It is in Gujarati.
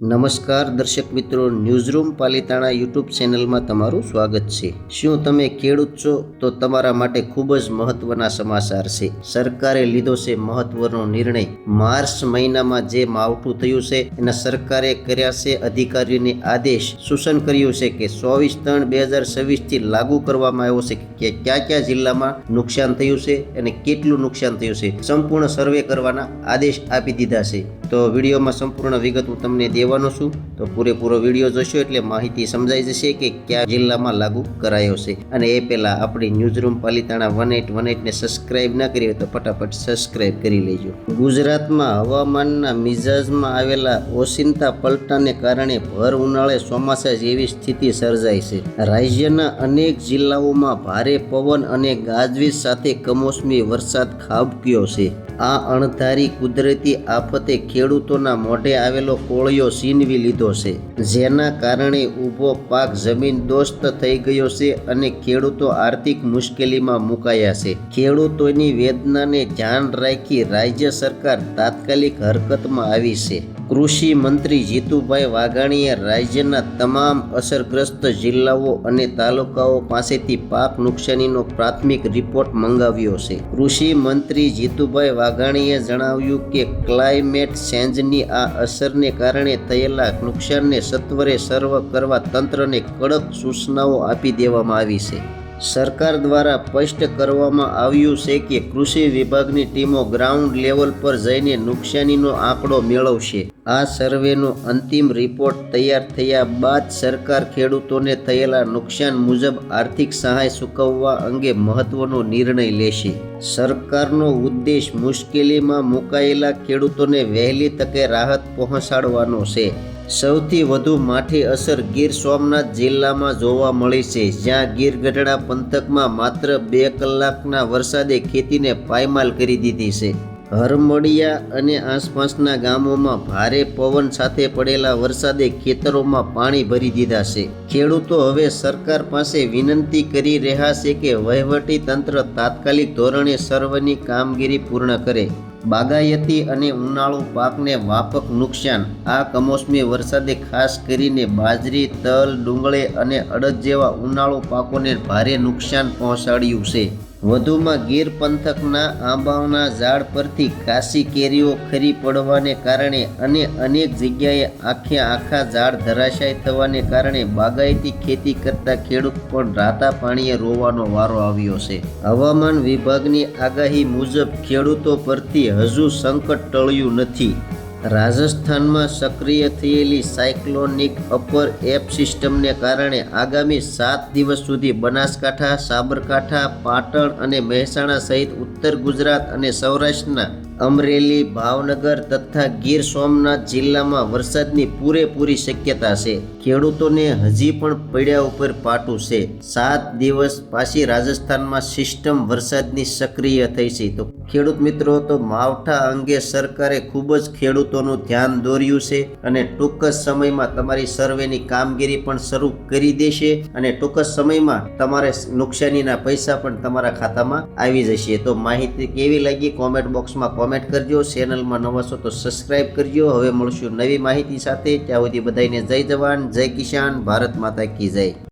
નમસ્કાર દર્શક મિત્રો, ન્યૂઝરૂમ પાલિતાણા યુટ્યુબ ચેનલમાં તમારું સ્વાગત છે। શું તમે ખેડૂત છો તો તમારા માટે ખૂબ જ મહત્વના સમાચાર છે। સરકારે લીધો છે મહત્વનો નિર્ણય। માર્ચ મહિનામાં જે માવઠું થયું છે એના સરકારે કર્યા છે અધિકારીઓને આદેશ સૂચન કર્યું છે કે 24/3/2026 થી લાગુ કરવામાં આવ્યો છે કે કયા કયા જિલ્લામાં નુકસાન થયું છે અને કેટલું નુકસાન થયું છે। સંપૂર્ણ સર્વે કરવાના આદેશ આપી દીધા છે। તો વિડીયોમાં સંપૂર્ણ વિગત હું તમને દેવાનો છું, તો પૂરેપૂરો વિડીયો જોશો એટલે માહિતી સમજાઈ જશે કે કયા જિલ્લામાં લાગુ કરાયો છે। અને એ પહેલા આપણી ન્યૂઝરૂમ પાલિતાણા 1818 ને સબસ્ક્રાઇબ ન કરી હોય તો ફટાફટ સબસ્ક્રાઇબ કરી લેજો। ગુજરાતમાં હવામાનના મિજાજમાં આવેલા ઓચિંતા પલટાને કારણે ભર ઉનાળે ચોમાસા જેવી સ્થિતિ સર્જાઈ છે। રાજ્યના અનેક જિલ્લાઓમાં ભારે પવન અને ગાજવીજ સાથે કમોસમી વરસાદ ખાબક્યો છે। આ અણધારી કુદરતી આફતે ખેડૂતોના મોઢે આવેલો કોળિયો છીનવી લીધો છે, જેના કારણે ઊભો પાક જમીનદોસ્ત થઈ ગયો છે અને ખેડૂતો આર્થિક મુશ્કેલીમાં મુકાયા છે। ખેડૂતોની વેદનાને ધ્યાન રાખી રાજ્ય સરકાર તાત્કાલિક હરકતમાં આવી છે। કૃષિ મંત્રી જીતુભાઈ વાઘાણીએ રાજ્યના તમામ અસરગ્રસ્ત જિલ્લાઓ અને તાલુકાઓ પાસેથી પાક નુકસાનીનો પ્રાથમિક રિપોર્ટ મંગાવ્યો છે। કૃષિ મંત્રી જીતુભાઈ વાઘાણીએ જણાવ્યું કે ક્લાઇમેટ ચેન્જની આ અસરને કારણે થયેલા નુકસાનને સત્વરે સર્વે કરવા તંત્રને કડક સૂચનાઓ આપી દેવામાં આવી છે। સરકાર દ્વારા સ્પષ્ટ કરવામાં આવ્યું છે કે કૃષિ વિભાગની ટીમો ગ્રાઉન્ડ લેવલ પર જઈને નુકસાનીનો આંકડો મેળવશે। આ સર્વેનો અંતિમ રિપોર્ટ તૈયાર થયા બાદ સરકાર ખેડૂતોને થયેલા નુકસાન મુજબ આર્થિક સહાય ચૂકવવા અંગે મહત્વનો નિર્ણય લેશે। સરકારનો ઉદ્દેશ મુશ્કેલીમાં મુકાયેલા ખેડૂતોને વહેલી તકે રાહત પહોંચાડવાનો છે। સૌથી વધુ માઠી અસર ગીર સોમનાથ જિલ્લામાં જોવા મળી છે, જ્યાં ગીર ગઢડા પંથકમાં માત્ર 2 કલાકના વરસાદે ખેતીને પાયમાલ કરી દીધી છે। હરમડિયા અને આસપાસના ગામોમાં ભારે પવન સાથે પડેલા વરસાદે ખેતરોમાં પાણી ભરી દીધા છે। ખેડૂતો હવે સરકાર પાસે વિનંતી કરી રહ્યા છે કે વહીવટી તંત્ર તાત્કાલિક ધોરણે સર્વેની કામગીરી પૂર્ણ કરે। બાગાયતી અને ઉનાળુ પાકને વ્યાપક નુકસાન। આ કમોસમી વરસાદે ખાસ કરીને બાજરી, તલ, ડુંગળી અને અડદ જેવા ઉનાળુ પાકોને ભારે નુકસાન પહોંચાડ્યું છે। વધુમાં ગીર પંથકના આંબાના ઝાડ પરથી કાશી કેરીઓ ખરી પડવાને કારણે અને અનેક જગ્યાએ આખા ઝાડ ધરાશાય થવાને કારણે બાગાયતી ખેતી કરતા ખેડૂત પણ રાતા પાણીએ રોવાનો વારો આવ્યો છે। હવામાન વિભાગની આગાહી મુજબ ખેડૂતો પરથી હજુ સંકટ ટળ્યું નથી। રાજસ્થાનમાં સક્રિય થયેલી સાયક્લોનિક અપર એપ સિસ્ટમને કારણે આગામી 7 દિવસ સુધી બનાસકાંઠા, સાબરકાંઠા, પાટણ અને મહેસાણા સહિત ઉત્તર ગુજરાત અને સૌરાષ્ટ્રના અમરેલી, ભાવનગર તથા ગીર સોમનાથ જિલ્લામાં વરસાદની પૂરેપૂરી શક્યતા છે। ખેડૂતોને હજી પણ પડ્યા ઉપર પાટું છે। 7 દિવસ પાછી રાજસ્થાનમાં સિસ્ટમ વરસાદની સક્રિય થઈ છે। તો ખેડૂત મિત્રો, તો માવઠા અંગે સરકારે ખૂબ જ ખેડૂતોનું ધ્યાન દોર્યું છે અને ટૂંક જ સમયમાં તમારી સર્વેની કામગીરી પણ શરૂ કરી દેશે અને ટૂંક જ સમયમાં તમારે નુકસાનીના પૈસા પણ તમારા ખાતામાં આવી જશે। તો માહિતી કેવી લાગી કોમેન્ટ બોક્સમાં કોમેન્ટ કરજો। ચેનલમાં નવા છો તો સબસ્ક્રાઇબ કરજો। હવે મળશું નવી માહિતી સાથે। ત્યાં સુધી બધાને જય જવાન, જય કિસાન, ભારત માતા કી જય।